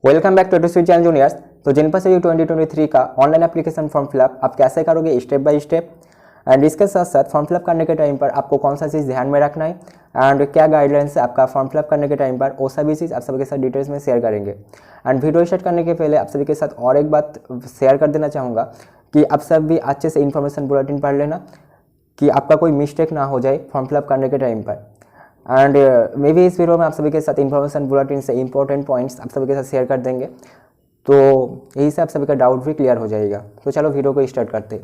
Welcome back to switch and juniors. तो जिनपस you 2023 का ऑनलाइन एप्लीकेशन फॉर्म फिलअप आप कैसे करोगे स्टेप बाय स्टेप, एंड इसके साथ साथ फॉर्म फिलअप करने के टाइम पर आपको कौन सा चीज़ ध्यान में रखना है एंड क्या गाइडलाइंस है आपका फॉर्म फिलअप करने के टाइम पर, वो सभी चीज़ आप सभी के साथ डिटेल्स में शेयर करेंगे। एंड वीडियो स्टार्ट करने के पहले आप सभी के साथ और एक बात शेयर कर देना चाहूँगा कि आप सब भी अच्छे से इन्फॉर्मेशन बुलेटिन पढ़ लेना कि आपका कोई मिस्टेक ना हो जाए फॉर्म फिलअप करने के टाइम पर। एंड मे भी इस वीडियो में आप सभी के साथ इन्फॉर्मेशन बुलेटिन से इंपॉर्टेंट पॉइंट्स आप सभी के साथ शेयर कर देंगे, तो यही से आप सभी का डाउट भी क्लियर हो जाएगा। तो चलो वीडियो को स्टार्ट करते हैं।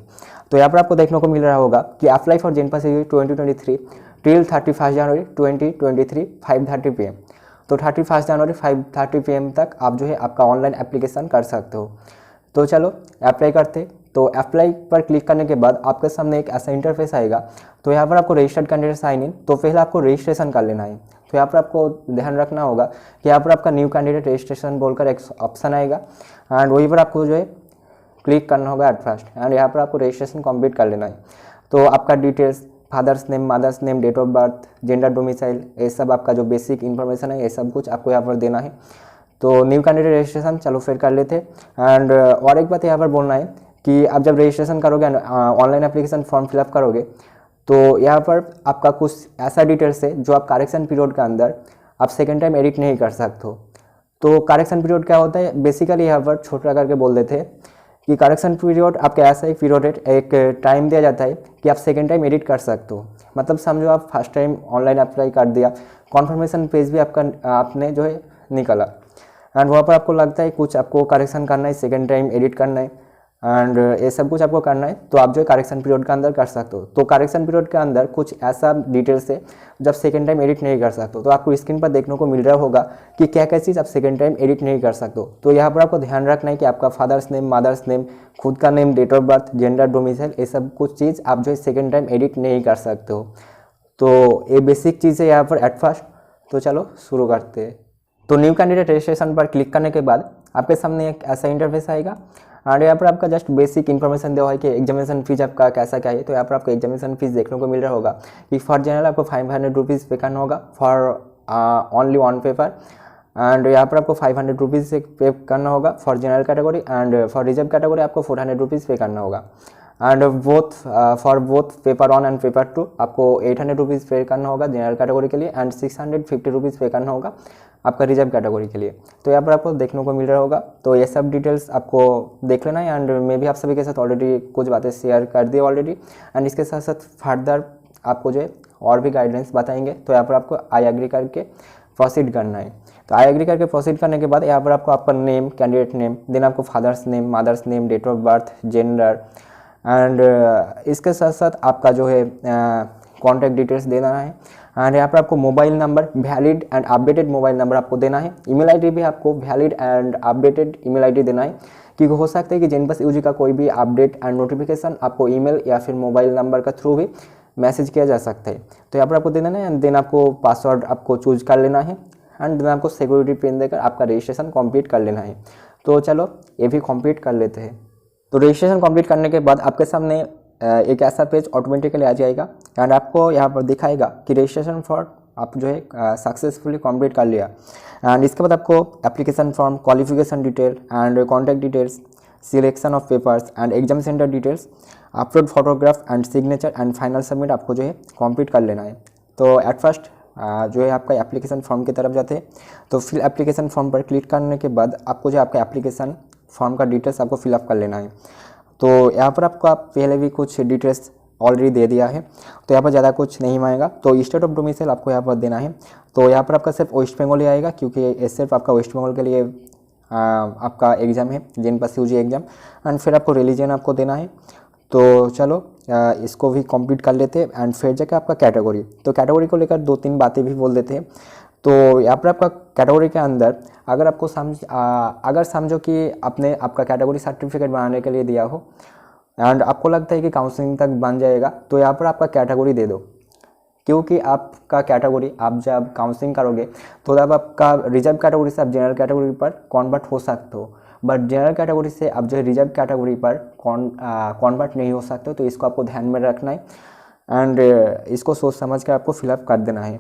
तो यहाँ पर आपको देखने को मिल रहा होगा कि अप्लाई फॉर जिनपस 2023 टिल 31 जनवरी 2023 5:30 PM। तो 31 जनवरी 5:30 PM तक आप जो है आपका ऑनलाइन एप्लीकेशन कर सकते हो। तो चलो अप्लाई करते। तो अप्लाई पर क्लिक करने के बाद आपके सामने एक ऐसा इंटरफेस आएगा। तो यहाँ पर आपको रजिस्टर्ड कैंडिडेट साइन इन, तो पहले आपको रजिस्ट्रेशन कर लेना है। तो यहाँ पर आपको ध्यान रखना होगा कि यहाँ पर आपका न्यू कैंडिडेट रजिस्ट्रेशन बोलकर एक ऑप्शन आएगा एंड वहीं पर आपको जो है क्लिक करना होगा एट फर्स्ट, एंड यहाँ पर आपको रजिस्ट्रेशन कंप्लीट कर लेना है। तो आपका details, father's name, mother's name, date of birth, gender, domicile, ये सब आपका जो बेसिक इन्फॉर्मेशन है ये सब कुछ आपको यहाँ पर देना है। तो न्यू कैंडिडेट रजिस्ट्रेशन चलो फिर कर लेते। एंड और एक बात यहाँ पर बोलना है कि आप जब रजिस्ट्रेशन करोगे ऑनलाइन एप्लीकेशन फॉर्म फिलअप करोगे तो यहाँ पर आपका कुछ ऐसा डिटेल्स है जो आप करेक्शन पीरियड के अंदर आप सेकेंड टाइम एडिट नहीं कर सकते हो। तो करेक्शन पीरियड क्या होता है, बेसिकली यहाँ पर छोटा करके बोल देते हैं कि करेक्शन पीरियड आपका ऐसा एक पीरियड है, एक टाइम दिया जाता है कि आप सेकेंड टाइम एडिट कर सकते हो। मतलब समझो आप फर्स्ट टाइम ऑनलाइन अप्लाई कर दिया, कॉन्फर्मेशन पेज भी आपने जो है निकाला एंड वहाँ पर आपको लगता है कुछ आपको करेक्शन करना है, सेकेंड टाइम एडिट करना है एंड ये सब कुछ आपको करना है, तो आप जो है करेक्शन पीरियड के अंदर कर सकते हो। तो करेक्शन पीरियड के अंदर कुछ ऐसा डिटेल्स है जब सेकेंड टाइम एडिट नहीं कर सकते हो। तो आपको स्क्रीन पर देखने को मिल रहा होगा कि क्या क्या चीज़ आप सेकेंड टाइम एडिट नहीं कर सकते हो। तो यहाँ पर आपको ध्यान रखना है कि आपका फादर्स नेम, मदर्स नेम, खुद का name, date of birth, gender, domicile, ये सब कुछ चीज़ आप जो है सेकेंड टाइम एडिट नहीं कर सकते हो। तो ये बेसिक चीज़ है यहाँ पर एट फर्स्ट। तो चलो शुरू करते हैं। तो न्यू कैंडिडेट रजिस्ट्रेशन पर क्लिक करने के बाद आपके सामने एक ऐसा इंटरफेस आएगा एंड यहाँ पर आपका जस्ट बेसिक इन्फॉर्मेशन दिया हुआ है कि एग्जामिनेशन फीस आपका कैसा क्या है। तो यहाँ पर आपको एग्जामिनेशन फीस देखने को मिल रहा होगा कि फॉर जनरल आपको 500 रुपीज़ पे करना होगा for only one paper, and यहाँ पर आपको 500 रुपीज़ से पे करना होगा for general category, and for reserve category आपको 400 रुपीज़ पे करना होगा, and for both paper 1 and paper 2 आपको 800 रुपीज़ पे करना होगा जनरल कैटेगरी के लिए, एंड 650 रुपीज़ पे करना होगा आपका रिजर्व कैटेगरी के लिए। तो यहाँ पर आपको देखने को मिल रहा होगा। तो ये सब डिटेल्स आपको देख लेना है एंड मैं भी आप सभी के साथ ऑलरेडी कुछ बातें शेयर कर दी ऑलरेडी, एंड इसके साथ साथ फर्दर आपको जो है और भी गाइडलाइंस बताएंगे। तो यहाँ पर आपको आई एग्री करके प्रोसीड करना है। तो आई एग्री करके प्रोसीड करने के बाद यहाँ पर आपको आपका नेम, कैंडिडेट नेम, देन आपको father's name, mother's name, date of birth, gender, and इसके साथ साथ आपका जो है कॉन्टैक्ट डिटेल्स देना है, एंड यहाँ पर आपको mobile number, valid and updated mobile number आपको देना है। ईमेल आईडी भी आपको valid and updated email ID देना है, क्योंकि हो सकता है कि जिनपस यूजी का कोई भी अपडेट एंड नोटिफिकेशन आपको ईमेल या फिर मोबाइल नंबर का थ्रू भी मैसेज किया जा सकता है। तो यहाँ पर आपको देना है एंड देन आपको पासवर्ड आपको चूज कर लेना है, एंड देन आपको सिक्योरिटी पिन देकर आपका रजिस्ट्रेशन कंप्लीट कर लेना है। तो चलो ये भी कंप्लीट कर लेते हैं। तो रजिस्ट्रेशन कंप्लीट करने के बाद आपके सामने एक ऐसा पेज ऑटोमेटिकली आ जाएगा एंड आपको यहाँ पर दिखाएगा कि रजिस्ट्रेशन फॉर आप जो है सक्सेसफुली कंप्लीट कर लिया। एंड इसके बाद आपको application form, qualification detail and contact details, selection of papers and exam centre details, upload photograph and signature and final submit आपको जो है कंप्लीट कर लेना है। तो एट फर्स्ट जो है आपका एप्लीकेशन फॉर्म की तरफ जाते हैं। तो फिल एप्लीकेशन फॉर्म पर क्लिक करने के बाद आपको जो आपका एप्लीकेशन फॉर्म का डिटेल्स आपको फिलअप कर लेना है। तो यहाँ पर आपको आप पहले भी कुछ डिटेल्स ऑलरेडी दे दिया है, तो यहाँ पर ज़्यादा कुछ नहीं मांगेगा। तो स्टेट ऑफ डोमिसाइल आपको यहाँ पर देना है। तो यहाँ पर आपका सिर्फ वेस्ट बंगाल ही आएगा, क्योंकि ये सिर्फ आपका वेस्ट बंगाल के लिए आपका एग्ज़ाम है, जिनपस यूजी एग्ज़ाम। एंड फिर आपको रिलीजन आपको देना है। तो चलो इसको भी कंप्लीट कर लेते हैं। एंड फिर जाके आपका कैटेगरी, तो कैटेगरी को लेकर 2-3 बातें भी बोल देते हैं। तो यहाँ पर आपका कैटेगरी के अंदर अगर आपको अगर समझो कि आपने आपका कैटेगरी सर्टिफिकेट बनाने के लिए दिया हो एंड आपको लगता है कि काउंसलिंग तक बन जाएगा, तो यहाँ पर आपका कैटेगरी दे दो, क्योंकि आपका कैटेगरी आप जब काउंसलिंग करोगे तो जब आपका रिजर्व कैटेगरी से आप जनरल कैटेगरी पर कन्वर्ट हो सकते हो, बट जनरल कैटेगरी से आप जो है रिजर्व कैटेगरी पर कन्वर्ट नहीं हो सकते। तो इसको आपको ध्यान में रखना है एंड इसको सोच समझ कर आपको फिलअप कर देना है।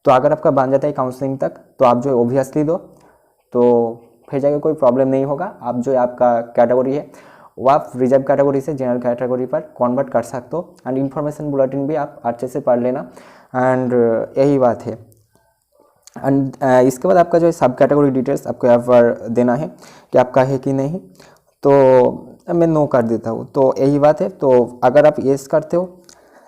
तो अगर आपका बन जाता है काउंसलिंग तक तो आप जो है ओबियसली दो, तो फिर जाके कोई प्रॉब्लम नहीं होगा। आप जो आपका कैटेगरी है वो आप रिजर्व कैटेगरी से जनरल कैटेगरी पर कन्वर्ट कर सकते हो। एंड इन्फॉर्मेशन बुलेटिन भी आप अच्छे से पढ़ लेना। एंड यही बात है। एंड इसके बाद आपका जो है सब कैटेगरी डिटेल्स आपको यहाँ पर देना है कि आपका है कि नहीं। तो मैं नो कर देता हूँ। तो यही बात है। तो अगर आप येस करते हो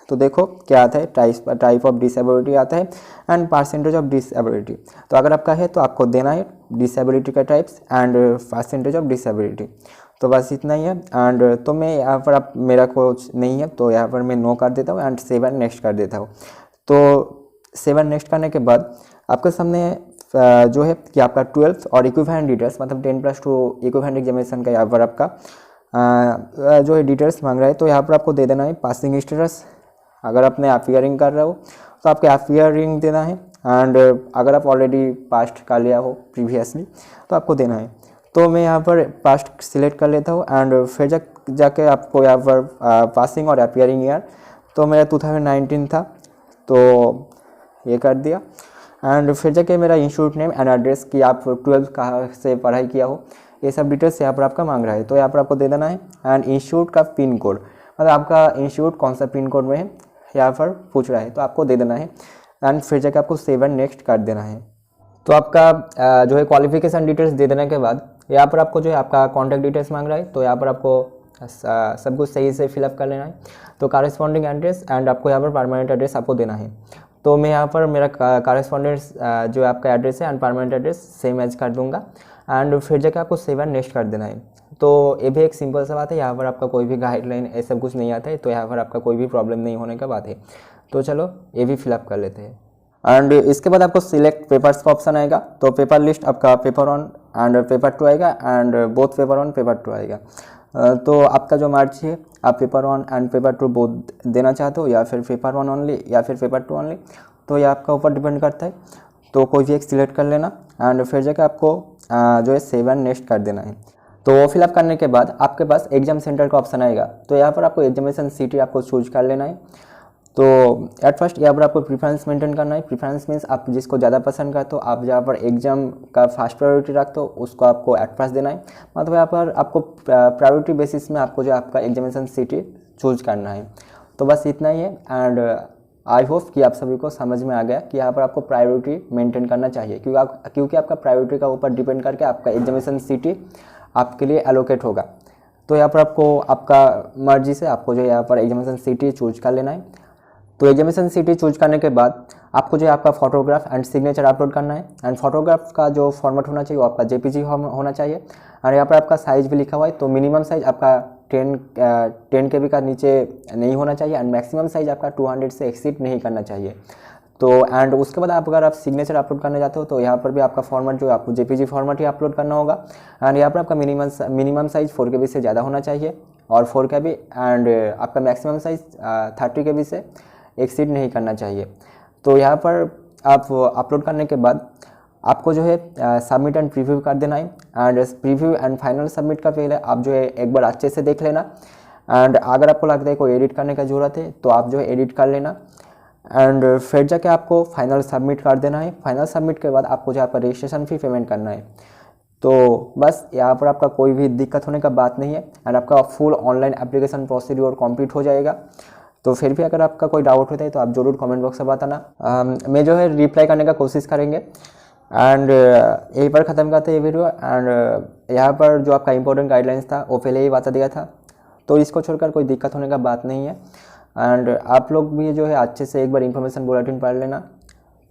तो देखो क्या आता है, टाइप ऑफ डिसेबिलिटी आता है एंड परसेंटेज ऑफ डिसेबिलिटी। तो अगर आपका है तो आपको देना है डिसेबिलिटी का types and percentage of disability. तो बस इतना ही है। एंड तो मैं यहाँ पर आप मेरा कुछ नहीं है तो यहाँ पर मैं नो कर देता हूँ एंड 7 नेक्स्ट कर देता हूँ। तो 7 नेक्स्ट करने के बाद आपके सामने जो है कि आपका 12th और इक्विवेलेंट डिटेल्स मतलब 10+2 इक्विवेलेंट एग्जामिनेशन का यहाँ पर आपका जो है डिटेल्स मांग रहा है। तो यहाँ पर आपको दे देना है पासिंग स्टेटस। अगर आपने अपियरिंग कर रहे हो तो आपके अपियरिंग देना है। एंड अगर आप ऑलरेडी पास्ट कर लिया हो प्रीवियसली तो आपको देना है। तो मैं यहाँ पर पास्ट सिलेक्ट कर लेता हूँ एंड फिर जाके आपको यहाँ पर पासिंग और अपियरिंग ईयर तो मेरा 2019 था तो ये कर दिया। एंड फिर जाके मेरा इंस्टीट्यूट नेम एंड एड्रेस कि आप 12th कहाँ से पढ़ाई किया हो ये सब डिटेल्स यहाँ पर आपका मांग रहा है। तो यहाँ पर आपको दे देना है। एंड इंस्टीट्यूट का पिन कोड मतलब आपका इंस्टीट्यूट कौन सा पिन कोड में है यहाँ पर पूछ रहा है तो आपको दे देना है। एंड फिर जाके आपको 7 नेक्स्ट कर देना है। तो आपका जो है क्वालिफिकेशन डिटेल्स दे देने के बाद यहाँ पर आपको जो है आपका कॉन्टैक्ट डिटेल्स मांग रहा है। तो यहाँ पर आपको सब कुछ सही से फिलअप कर लेना है। तो कॉरेस्पॉन्डिंग एड्रेस एंड आपको यहाँ पर परमानेंट एड्रेस आपको देना है। तो मैं यहाँ पर मेरा कॉरेस्पॉन्डेंस जो आपका एड्रेस है and permanent address same as कर दूंगा। एंड फिर जाके आपको 7 नेक्स्ट कर देना है। तो ये भी एक सिंपल सा बात है। यहाँ पर आपका कोई भी गाइडलाइन ऐसा कुछ नहीं आता है तो यहाँ पर आपका कोई भी प्रॉब्लम नहीं होने का बात है। तो चलो ये भी फिलअप कर लेते हैं। एंड इसके बाद आपको सिलेक्ट पेपर्स का ऑप्शन आएगा। तो पेपर लिस्ट आपका पेपर 1 एंड पेपर 2 आएगा एंड बोथ पेपर 1 पेपर 2 आएगा। तो आपका जो मर्जी है आप पेपर 1 एंड पेपर 2 बोथ देना चाहते हो या फिर पेपर 1 ओनली या फिर पेपर 2 ओनली। तो ये आपका ऊपर डिपेंड करता है। तो कोई भी एक सिलेक्ट कर लेना एंड फिर जाकर आपको जो है 7 नेक्स्ट कर देना है। तो वो फिलअप करने के बाद आपके पास एग्जाम सेंटर का ऑप्शन आएगा। तो यहाँ पर आपको एग्जामिनेशन सिटी आपको चूज कर लेना है। तो एट फर्स्ट यहाँ पर आपको प्रीफरेंस मेंटेन करना है। प्रीफरेंस मीन्स आप जिसको ज़्यादा पसंद करते हो, आप जहाँ पर एग्जाम का फर्स्ट प्रायोरिटी रखते हो उसको आपको एट फर्स्ट देना है। मतलब यहाँ पर आपको प्रायोरिटी बेसिस में आपको जो आपका एग्जामिनेशन सिटी चूज करना है। तो बस इतना ही है। एंड आई होप कि आप सभी को समझ में आ गया कि यहाँ पर आपको प्रायोरिटी मेंटेन करना चाहिए क्योंकि आपका प्रायोरिटी का ऊपर डिपेंड करके आपका एग्जामिनेशन सिटी आपके लिए एलोकेट होगा। तो यहाँ पर आपको आपका मर्जी से आपको जो यहाँ पर एग्जामिनेशन सिटी चूज कर लेना है। तो एग्जामिनेशन सिटी चूज करने के बाद आपको जो है आपका फोटोग्राफ एंड सिग्नेचर अपलोड करना है। एंड फोटोग्राफ का जो फॉर्मेट होना चाहिए वो आपका जेपीजी होना चाहिए। और यहाँ पर आपका साइज भी लिखा हुआ है। तो मिनिमम साइज आपका 10 KB का नीचे नहीं होना चाहिए एंड मैक्सिमम साइज आपका 200 से एक्सीड नहीं करना चाहिए। तो एंड उसके बाद अगर आप सिग्नेचर अपलोड करने जाते हो तो यहाँ पर भी आपका फॉर्मेट जो आपको जेपीजी फॉर्मेट ही अपलोड करना होगा। एंड यहाँ पर आपका मिनिमम साइज 4 KB से ज़्यादा होना चाहिए और 4 KB एंड आपका मैक्सिमम साइज 30 KB से एक्सीड नहीं करना चाहिए। तो यहाँ पर आप अपलोड करने के बाद आपको जो है सबमिट एंड प्रीव्यू कर देना है। And preview and final submit का पहले आप जो है एक बार अच्छे से देख लेना। एंड अगर आपको लगता है कोई एडिट करने का ज़रूरत है तो आप जो है एडिट कर लेना। एंड फिर जाके आपको फाइनल सबमिट कर देना है। फाइनल सबमिट के बाद आपको जो आपका रजिस्ट्रेशन फी पेमेंट करना है। तो बस यहाँ पर आपका कोई भी दिक्कत होने का बात नहीं है एंड आपका full online application procedure complete हो जाएगा। तो फिर भी अगर आपका कोई डाउट होता है तो आप ज़रूर कमेंट बॉक्स में बताना। मैं जो है रिप्लाई करने का कोशिश करेंगे। एंड यहीं पर ख़त्म करते हैं ये वीडियो। एंड यहाँ पर जो आपका इंपॉर्टेंट गाइडलाइंस था वो पहले ही बता दिया था। तो इसको छोड़कर कोई दिक्कत होने का बात नहीं है। एंड आप लोग भी जो है अच्छे से एक बार इन्फॉर्मेशन बुलेटिन पढ़ लेना।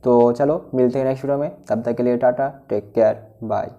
तो चलो मिलते हैं नेक्स्ट वीडियो में। तब तक के लिए टाटा, टेक केयर, बाय।